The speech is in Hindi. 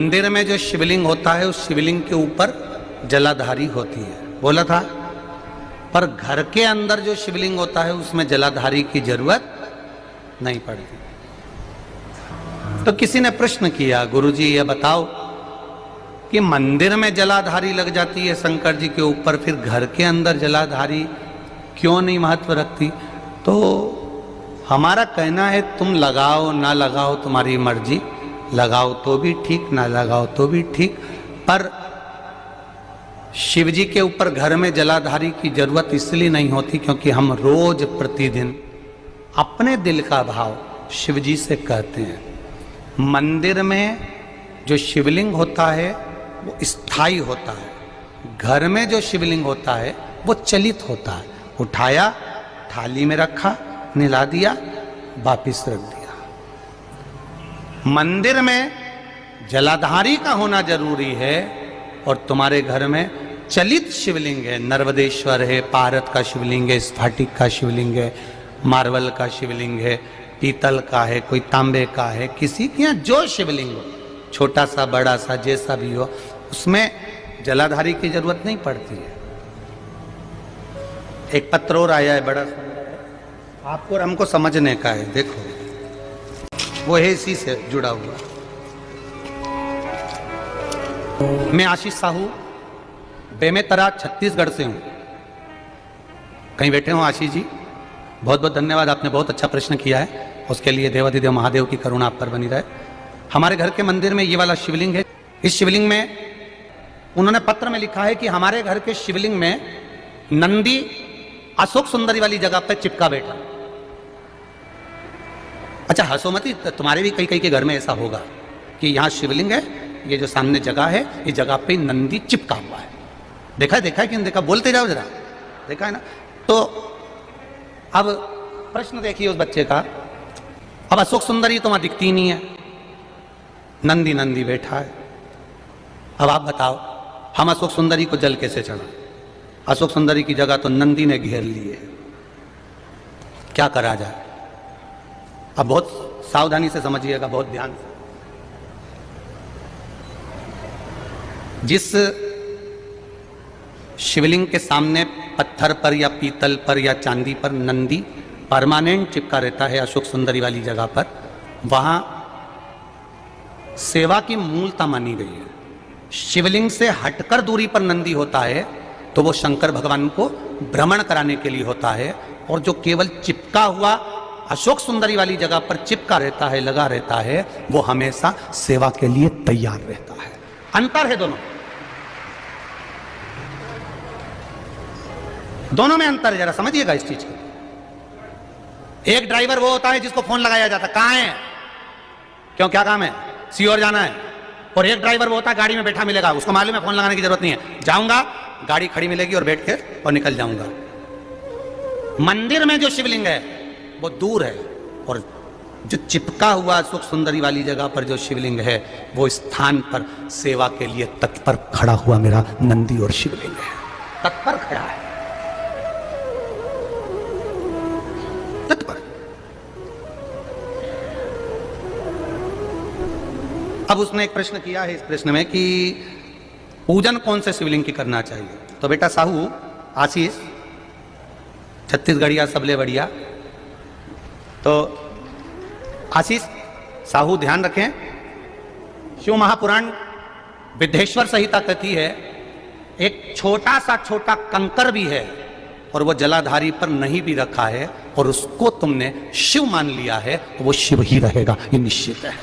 मंदिर में जो शिवलिंग होता है उस शिवलिंग के ऊपर जलाधारी होती है, बोला था। पर घर के अंदर जो शिवलिंग होता है उसमें जलाधारी की जरूरत नहीं पड़ती। तो किसी ने प्रश्न किया, गुरुजी ये बताओ कि मंदिर में जलाधारी लग जाती है शंकर जी के ऊपर, फिर घर के अंदर जलाधारी क्यों नहीं महत्व रखती? तो हमारा कहना है तुम लगाओ ना लगाओ तुम्हारी मर्जी, लगाओ तो भी ठीक ना लगाओ तो भी ठीक, पर शिव जी के ऊपर घर में जलाधारी की जरूरत इसलिए नहीं होती क्योंकि हम रोज प्रतिदिन अपने दिल का भाव शिव जी से कहते हैं। मंदिर में जो शिवलिंग होता है वो स्थायी होता है, घर में जो शिवलिंग होता है वो चलित होता है। उठाया, थाली में रखा, निला दिया, वापिस रख दिया। मंदिर में जलाधारी का होना जरूरी है और तुम्हारे घर में चलित शिवलिंग है, नर्मदेश्वर है, पारत का शिवलिंग है, स्फटिक का शिवलिंग है, मार्बल का शिवलिंग है, पीतल का है, कोई तांबे का है, किसी के यहाँ जो शिवलिंग हो, छोटा सा बड़ा सा जैसा भी हो, उसमें जलाधारी की जरूरत नहीं पड़ती है। एक पत्र और आया है, बड़ा सुंदर है, आपको और हमको समझने का है। देखो वो है इसी से जुड़ा हुआ। मैं आशीष साहू बेमेतरा छत्तीसगढ़ से हूं। कहीं बैठे हो आशीष जी? बहुत बहुत धन्यवाद, आपने बहुत अच्छा प्रश्न किया है, उसके लिए देवाधिदेव महादेव की करुणा आप पर बनी रहे। हमारे घर के मंदिर में ये वाला शिवलिंग है। इस शिवलिंग में उन्होंने पत्र में लिखा है कि हमारे घर के शिवलिंग में नंदी अशोक सुंदरी वाली जगह पर चिपका बैठा। अच्छा हंसो मत, तुम्हारे भी कई कई के घर में ऐसा होगा कि यहाँ शिवलिंग है, ये जो सामने जगह है, इस जगह पे नंदी चिपका हुआ है। देखा है कि नहीं देखा? बोलते जाओ जरा, देखा है ना? तो अब प्रश्न देखिए उस बच्चे का। अब अशोक सुंदरी तो वहां दिखती ही नहीं है, नंदी नंदी बैठा है। अब आप बताओ हम अशोक सुंदरी को जल कैसे चढ़ा? अशोक सुंदरी की जगह तो नंदी ने घेर ली है, क्या करा जाए? अब बहुत सावधानी से समझिएगा, बहुत ध्यान से। जिस शिवलिंग के सामने पत्थर पर या पीतल पर या चांदी पर नंदी परमानेंट चिपका रहता है अशोक सुंदरी वाली जगह पर, वहां सेवा की मूलता मानी गई है। शिवलिंग से हटकर दूरी पर नंदी होता है तो वो शंकर भगवान को भ्रमण कराने के लिए होता है, और जो केवल चिपका हुआ अशोक सुंदरी वाली जगह पर चिपका रहता है, लगा रहता है, वो हमेशा सेवा के लिए तैयार रहता है। अंतर है दोनों में अंतर है, जरा समझिएगा इस चीज को। एक ड्राइवर वो होता है जिसको फोन लगाया जाता है, कहां है, क्यों, क्या काम है, सीओर जाना है। और एक ड्राइवर वो होता है गाड़ी में बैठा मिलेगा, उसको मालूम है फोन लगाने की जरूरत नहीं है, जाऊंगा गाड़ी खड़ी मिलेगी और बैठ के और निकल जाऊंगा। मंदिर में जो शिवलिंग है वो दूर है, और जो चिपका हुआ अशोक सुंदरी वाली जगह पर जो शिवलिंग है वो स्थान पर सेवा के लिए तत्पर खड़ा हुआ मेरा नंदी और शिवलिंग है, तत्पर खड़ा है, तत्पर। अब उसने एक प्रश्न किया है इस प्रश्न में कि पूजन कौन से शिवलिंग की करना चाहिए? तो बेटा साहू आशीष छत्तीसगढ़िया सबले बढ़िया, तो आशीष साहू ध्यान रखें, शिव महापुराण विद्धेश्वर संहिता कहती है एक छोटा सा छोटा कंकर भी है और वो जलाधारी पर नहीं भी रखा है और उसको तुमने शिव मान लिया है, तो वो शिव ही रहेगा, ये निश्चित है।